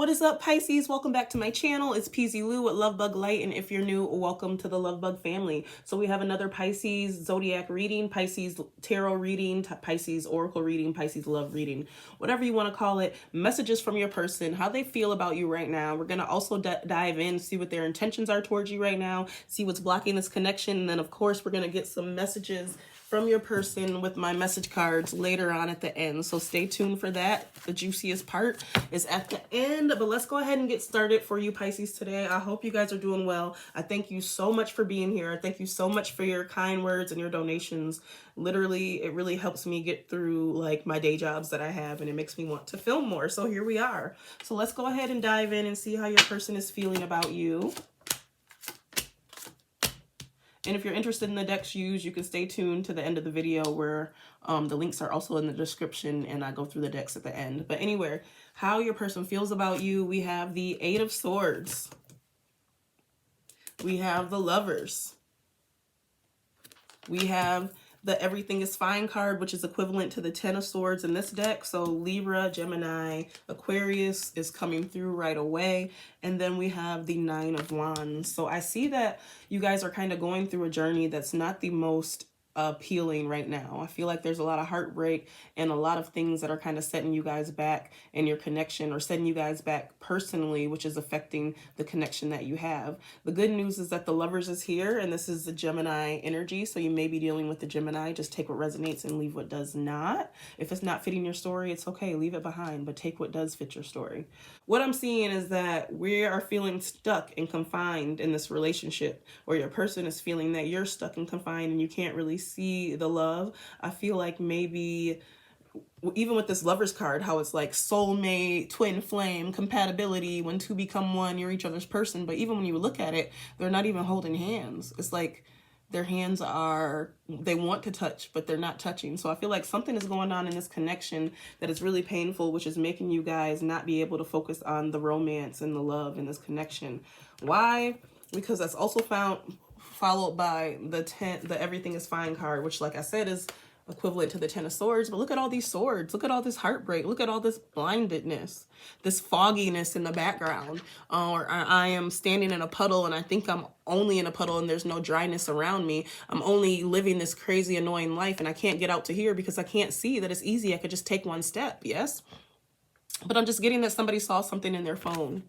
What is up, Pisces? Welcome back to my channel. It's PISCES with LuvBug Light, and if you're new, welcome to the LuvBug family. So we have another Pisces Zodiac reading, Pisces Tarot reading, Pisces Oracle reading, Pisces Love reading, whatever you want to call it. Messages from your person, how they feel about you right now. We're going to also dive in, see what their intentions are towards you right now, see what's blocking this connection, and then of course we're going to get some messages from your person with my message cards later on at the end. So stay tuned for that. The juiciest part is at the end, but let's go ahead and get started for you Pisces today. I hope you guys are doing well. I thank you so much for being here. I thank you so much for your kind words and your donations. Literally, it really helps me get through like my day jobs that I have, and it makes me want to film more. So here we are. So let's go ahead and dive in and see how your person is feeling about you. And if you're interested in the decks used, you can stay tuned to the end of the video where the links are also in the description and I go through the decks at the end. But anyway, how your person feels about you, we have the Eight of Swords. We have the Lovers. We have the Everything is Fine card, which is equivalent to the Ten of Swords in this deck. So Libra, Gemini, Aquarius is coming through right away. And then we have the Nine of Wands. So I see that you guys are kind of going through a journey that's not the most appealing right now. I feel like there's a lot of heartbreak and a lot of things that are kind of setting you guys back in your connection, or setting you guys back personally, which is affecting the connection that you have. The good news is that the Lovers is here, and this is the Gemini energy, so you may be dealing with the Gemini. Just take what resonates and leave what does not. If it's not fitting your story, it's okay, leave it behind, but take what does fit your story. What I'm seeing is that we are feeling stuck and confined in this relationship, or your person is feeling that you're stuck and confined and you can't really see the love. I feel like maybe even with this Lovers card, how it's like soulmate, twin flame, compatibility, when two become one, you're each other's person. But even when you look at it, they're not even holding hands. It's like their hands are, they want to touch, but they're not touching. So I feel like something is going on in this connection that is really painful, which is making you guys not be able to focus on the romance and the love in this connection. Why? Because that's also followed by the Everything is Fine card, which, like I said, is equivalent to the Ten of Swords. But look at all these swords. Look at all this heartbreak. Look at all this blindedness, this fogginess in the background. Or I am standing in a puddle and I think I'm only in a puddle and there's no dryness around me. I'm only living this crazy, annoying life and I can't get out to here because I can't see that it's easy. I could just take one step. Yes. But I'm just getting that somebody saw something in their phone.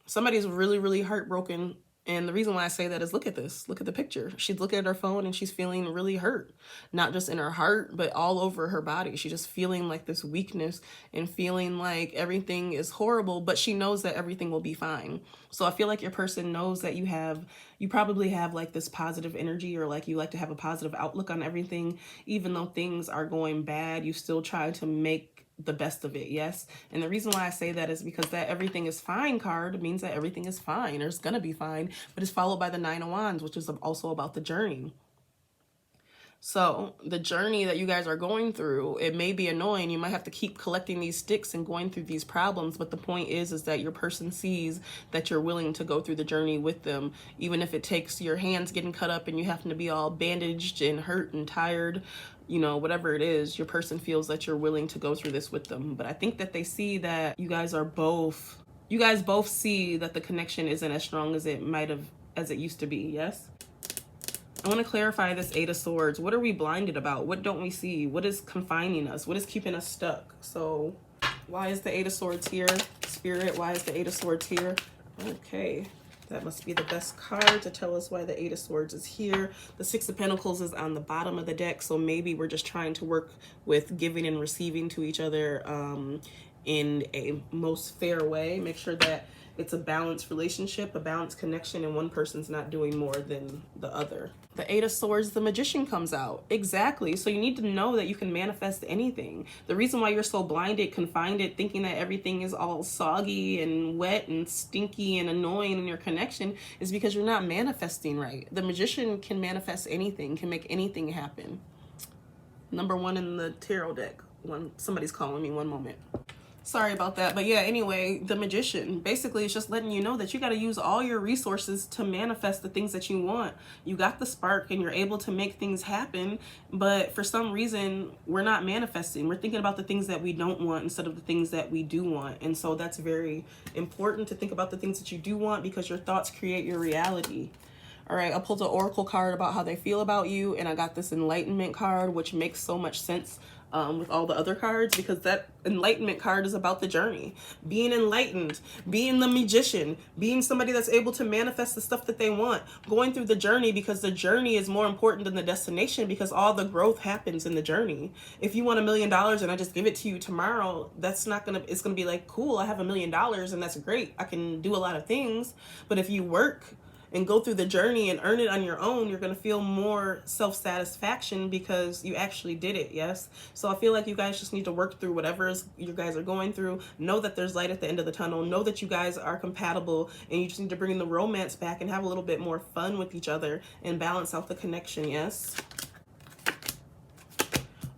Somebody's really, really heartbroken. And the reason why I say that is, look at this. Look at the picture. She's looking at her phone and she's feeling really hurt. Not just in her heart, but all over her body. She's just feeling like this weakness and feeling like everything is horrible, but she knows that everything will be fine. So I feel like your person knows that you probably have like this positive energy, or like you like to have a positive outlook on everything. Even though things are going bad, you still try to make the best of it. Yes. And the reason why I say that is because that Everything is Fine card means that everything is fine, or it's gonna be fine, but it's followed by the Nine of Wands, which is also about the journey. So the journey that you guys are going through, it may be annoying. You might have to keep collecting these sticks and going through these problems. But the point is that your person sees that you're willing to go through the journey with them, even if it takes your hands getting cut up and you happen to be all bandaged and hurt and tired, you know, whatever it is, your person feels that you're willing to go through this with them. But I think that they see that you guys both see that the connection isn't as strong as it used to be. Yes. I want to clarify this Eight of Swords. What are we blinded about? What don't we see? What is confining us? What is keeping us stuck? So why is the Eight of Swords here? Spirit, why is the Eight of Swords here? Okay, that must be the best card to tell us why the Eight of Swords is here. The Six of Pentacles is on the bottom of the deck. So maybe we're just trying to work with giving and receiving to each other in a most fair way. Make sure that it's a balanced relationship, a balanced connection, and one person's not doing more than the other. The Eight of Swords, the Magician comes out. Exactly. So you need to know that you can manifest anything. The reason why you're so blinded, confined, thinking that everything is all soggy and wet and stinky and annoying in your connection is because you're not manifesting right. The Magician can manifest anything, can make anything happen. Number one in the tarot deck. Somebody's calling me, one moment. Sorry about that. But yeah, anyway, the Magician. Basically, it's just letting you know that you got to use all your resources to manifest the things that you want. You got the spark and you're able to make things happen. But for some reason, we're not manifesting. We're thinking about the things that we don't want instead of the things that we do want. And so that's very important to think about the things that you do want, because your thoughts create your reality. All right, I pulled an oracle card about how they feel about you, and I got this enlightenment card, which makes so much sense with all the other cards, because that enlightenment card is about the journey, being enlightened, being the magician, being somebody that's able to manifest the stuff that they want, going through the journey, because the journey is more important than the destination, because all the growth happens in the journey. If you want $1 million and I just give it to you tomorrow, that's not gonna, it's gonna be like, cool, I have $1 million and that's great, I can do a lot of things. But if you work and go through the journey and earn it on your own, you're going to feel more self-satisfaction because you actually did it. Yes. So I feel like you guys just need to work through whatever you guys are going through. Know that there's light at the end of the tunnel. Know that you guys are compatible, and you just need to bring the romance back and have a little bit more fun with each other and balance out the connection. Yes.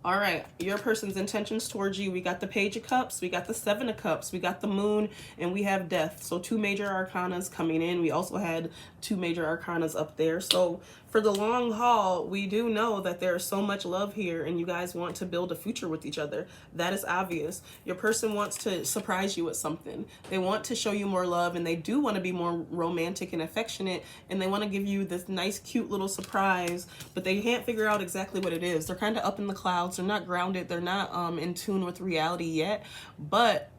All right, your person's intentions towards you. We got the Page of Cups, we got the Seven of Cups, we got the Moon, and we have Death. So 2 major arcanas coming in. We also had 2 major arcanas up there. So for the long haul, we do know that there's so much love here, and you guys want to build a future with each other. That is obvious. Your person wants to surprise you with something. They want to show you more love, and they do want to be more romantic and affectionate, and they want to give you this nice, cute little surprise, but they can't figure out exactly what it is. They're kind of up in the clouds. They're not grounded. They're not in tune with reality yet. But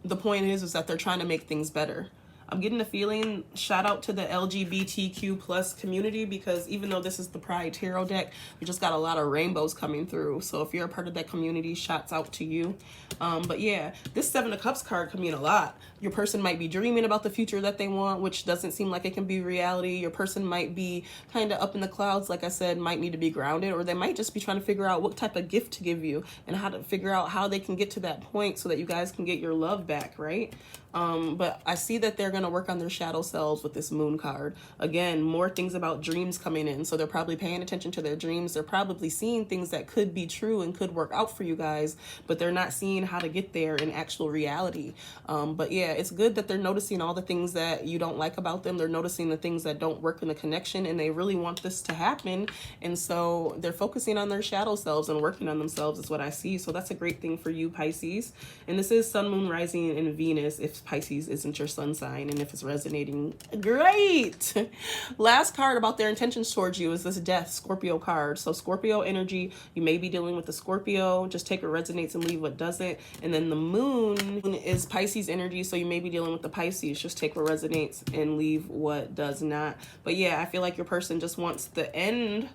the point is that they're trying to make things better. I'm getting a feeling, shout out to the LGBTQ plus community, because even though this is the Pride Tarot deck, we just got a lot of rainbows coming through. So if you're a part of that community, shouts out to you. But yeah, this 7 of Cups card can mean a lot. Your person might be dreaming about the future that they want, which doesn't seem like it can be reality. Your person might be kind of up in the clouds, like I said, might need to be grounded, or they might just be trying to figure out what type of gift to give you and how to figure out how they can get to that point so that you guys can get your love back, right? But I see that they're going to work on their shadow selves with this Moon card. Again, more things about dreams coming in. So they're probably paying attention to their dreams. They're probably seeing things that could be true and could work out for you guys, but they're not seeing how to get there in actual reality. But yeah, it's good that they're noticing all the things that you don't like about them. They're noticing the things that don't work in the connection, and they really want this to happen. And so they're focusing on their shadow selves and working on themselves is what I see. So that's a great thing for you, Pisces. And this is Sun, Moon, Rising, and Venus if Pisces isn't your sun sign, and if it's resonating, great. Last card about their intentions towards you is this Death Scorpio card. So Scorpio energy, you may be dealing with the Scorpio. Just take what resonates and leave what doesn't. And then the Moon is Pisces energy, so you may be dealing with the Pisces. Just take what resonates and leave what does not. But yeah, I feel like your person just wants the end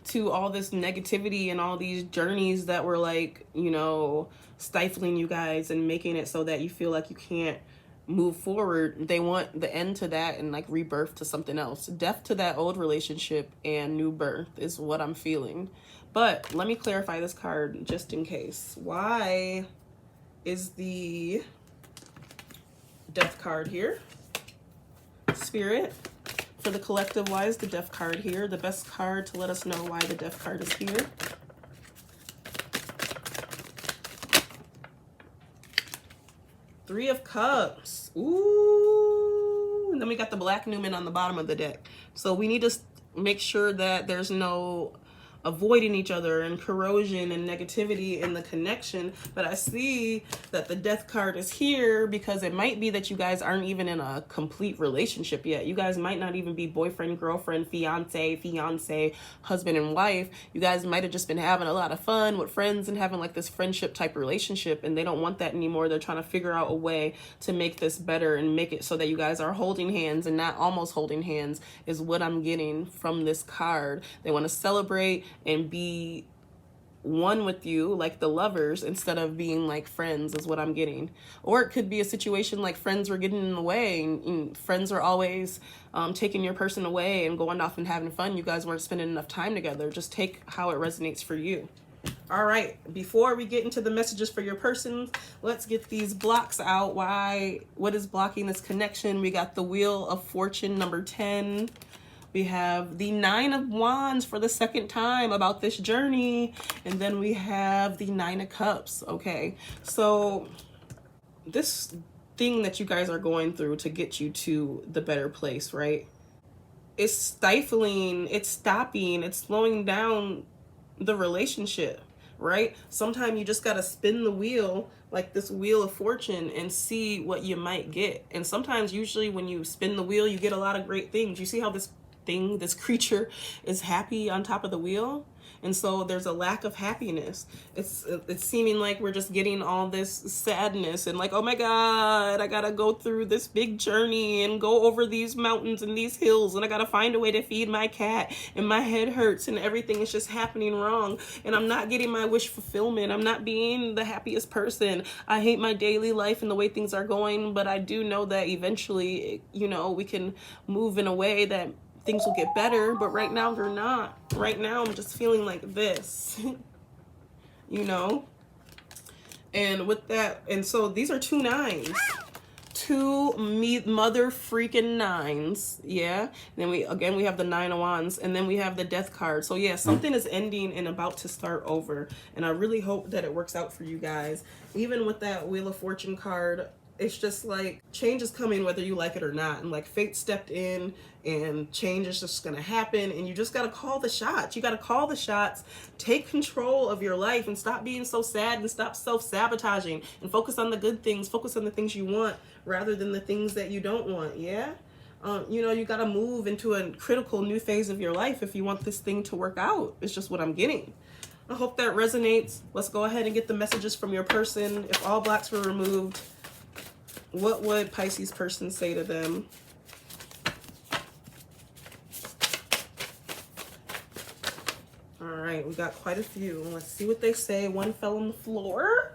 to all this negativity and all these journeys that were like, you know, stifling you guys and making it so that you feel like you can't move forward. They want the end to that and like rebirth to something else. Death to that old relationship and new birth is what I'm feeling. But let me clarify this card just in case. Why is the Death card here? Spirit, for the collective, why is the Death card here? The best card to let us know why the Death card is here. Three of Cups. Ooh. And then we got the Black Newman on the bottom of the deck. So we need to make sure that there's no avoiding each other and corrosion and negativity in the connection. But I see that the Death card is here because it might be that you guys aren't even in a complete relationship yet. You guys might not even be boyfriend, girlfriend, fiance, husband and wife. You guys might have just been having a lot of fun with friends and having like this friendship type relationship, and they don't want that anymore. They're trying to figure out a way to make this better and make it so that you guys are holding hands and not almost holding hands is what I'm getting from this card. They want to celebrate and be one with you like the lovers instead of being like friends is what I'm getting. Or it could be a situation like friends were getting in the way, and friends are always taking your person away and going off and having fun. You guys weren't spending enough time together. Just take how it resonates for you. All right, before we get into the messages for your person, let's get these blocks out. What is blocking this connection? We got the Wheel of Fortune number 10. We have the 9 of Wands for the second time about this journey. And then we have the 9 of Cups. Okay, so this thing that you guys are going through to get you to the better place, right? It's stifling, it's stopping, it's slowing down the relationship, right? Sometimes you just got to spin the wheel, like this wheel of fortune, and see what you might get. And sometimes, usually when you spin the wheel, you get a lot of great things. You see how this thing, this creature, is happy on top of the wheel? And so there's a lack of happiness. It's seeming like we're just getting all this sadness and like, oh my God, I gotta go through this big journey and go over these mountains and these hills, and I gotta find a way to feed my cat, and my head hurts, and everything is just happening wrong, and I'm not getting my wish fulfillment. I'm not being the happiest person. I hate my daily life and the way things are going, but I do know that eventually, you know, we can move in a way that things will get better, but right now they're not. Right now I'm just feeling like this, you know? And with that, and so these are 2 9s. 2 mother freaking 9s, yeah? And then we have the 9 of Wands, and then we have the Death card. So yeah, something is ending and about to start over, and I really hope that it works out for you guys. Even with that Wheel of Fortune card, it's just like change is coming whether you like it or not, and like fate stepped in and change is just gonna happen, and you just gotta call the shots. You gotta call the shots, take control of your life, and stop being so sad, and stop self-sabotaging, and focus on the good things, focus on the things you want rather than the things that you don't want. Yeah, you know, you gotta move into a critical new phase of your life if you want this thing to work out. It's just what I'm getting. I hope that resonates. Let's go ahead and get the messages from your person. If all blocks were removed, what would Pisces person say to them? All right, we got quite a few. Let's see what they say. One fell on the floor.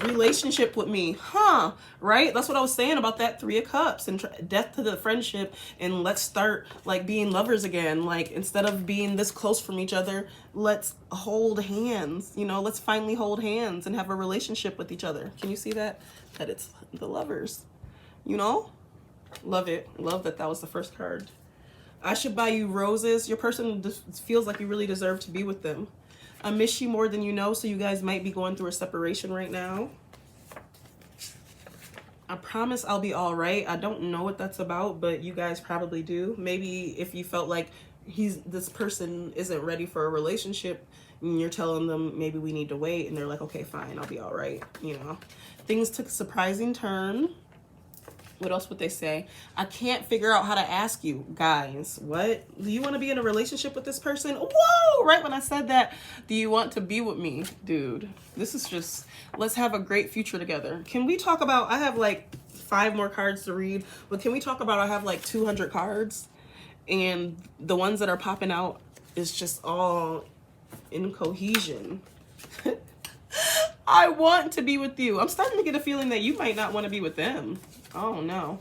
Relationship with me, huh? Right? That's what I was saying about that 3 of Cups and death to the friendship, and let's start like being lovers again. Like, instead of being this close from each other, let's hold hands. You know, let's finally hold hands and have a relationship with each other. Can you see that? That it's the lovers, you know? Love it. Love that that was the first card. I should buy you roses. Your person feels like you really deserve to be with them. I miss you more than you know, so you guys might be going through a separation right now. I promise I'll be all right. I don't know what that's about, but you guys probably do. Maybe if you felt like this person isn't ready for a relationship, and you're telling them maybe we need to wait, and they're like, okay, fine, I'll be all right. You know, things took a surprising turn. What else would they say? I can't figure out how to ask you. Guys, what? Do you want to be in a relationship with this person? Whoa! Right when I said that, do you want to be with me? Dude, this is just, let's have a great future together. Can we talk about, I have like 5 more cards to read, but can we talk about, I have like 200 cards, and the ones that are popping out is just all in cohesion. I want to be with you. I'm starting to get a feeling that you might not want to be with them. Oh no.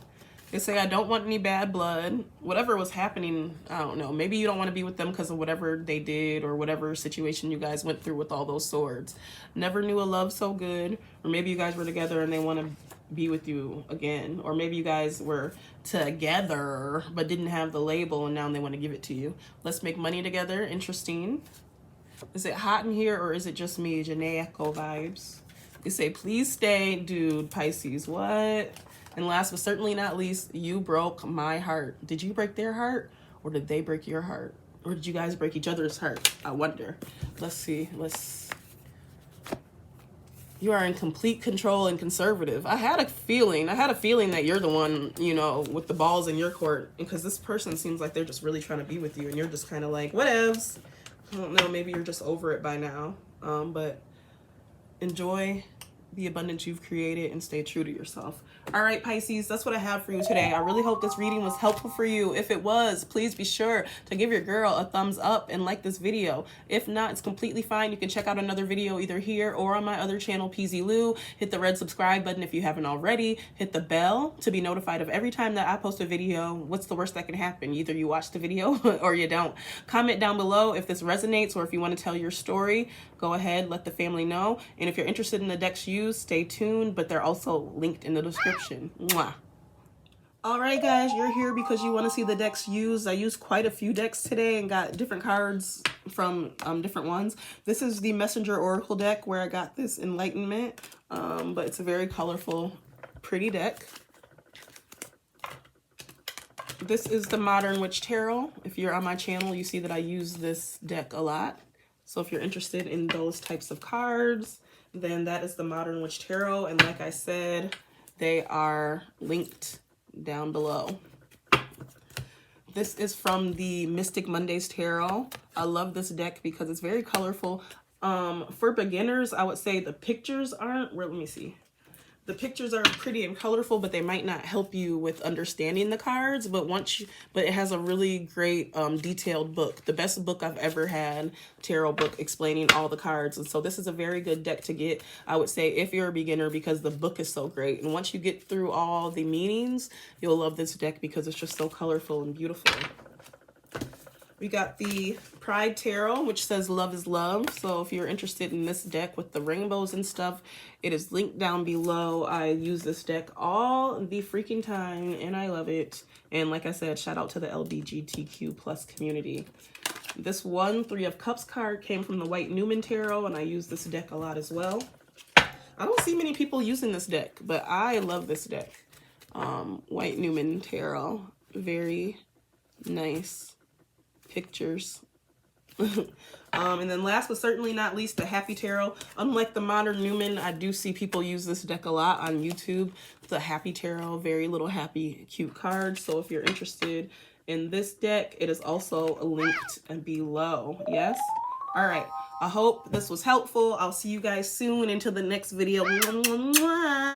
They say I don't want any bad blood. Whatever was happening, I don't know. Maybe you don't want to be with them because of whatever they did or whatever situation you guys went through with all those swords. Never knew a love so good. Or maybe you guys were together and they want to be with you again. Or maybe you guys were together but didn't have the label and now they want to give it to you. Let's make money together. Interesting. Is it hot in here or is it just me? Janae Echo vibes. They say, please stay. Dude, Pisces, what? And last but certainly not least, you broke my heart. Did you break their heart? Or did they break your heart? Or did you guys break each other's heart? I wonder. Let's see. You are in complete control and conservative. I had a feeling that you're the one, you know, with the balls in your court. Because this person seems like they're just really trying to be with you. And you're just kind of like, whatevs. I don't know. Maybe you're just over it by now. But enjoy the abundance you've created and stay true to yourself. All right, Pisces, that's what I have for you today. I really hope this reading was helpful for you. If it was, please be sure to give your girl a thumbs up and like this video. If not, it's completely fine. You can check out another video either here or on my other channel, PISCES. Hit the red subscribe button if you haven't already. Hit the bell to be notified of every time that I post a video. What's the worst that can happen? Either you watch the video or you don't. Comment down below if this resonates or if you want to tell your story. Go ahead, let the family know. And if you're interested in the decks used, stay tuned, but they're also linked in the description. Mwah. Alright guys, you're here because you want to see the decks used. I used quite a few decks today and got different cards from different ones. This is the Messenger Oracle deck where I got this Enlightenment, but it's a very colorful, pretty deck. This is the Modern Witch Tarot. If you're on my channel, you see that I use this deck a lot. So if you're interested in those types of cards, then that is the Modern Witch Tarot. And like I said, they are linked down below. This is from the Mystic Mondays Tarot. I love this deck because it's very colorful. For beginners, I would say the pictures aren't, let me see. The pictures are pretty and colorful, but they might not help you with understanding the cards. But it has a really great detailed book. The best book I've ever had, tarot book explaining all the cards. And so this is a very good deck to get, I would say, if you're a beginner, because the book is so great. And once you get through all the meanings, you'll love this deck because it's just so colorful and beautiful. We got the Pride Tarot, which says love is love. So if you're interested in this deck with the rainbows and stuff, it is linked down below. I use this deck all the freaking time and I love it. And like I said, shout out to the LGBTQ plus community. This one, Three of Cups card came from the White Newman Tarot, and I use this deck a lot as well. I don't see many people using this deck, but I love this deck. White Newman Tarot, very nice pictures. And then last but certainly not least, the Happy Tarot. Unlike the Modern Newman, I do see people use this deck a lot on YouTube. The Happy Tarot, very little happy, cute card. So if you're interested in this deck, it is also linked below. Yes? All right. I hope this was helpful. I'll see you guys soon until the next video.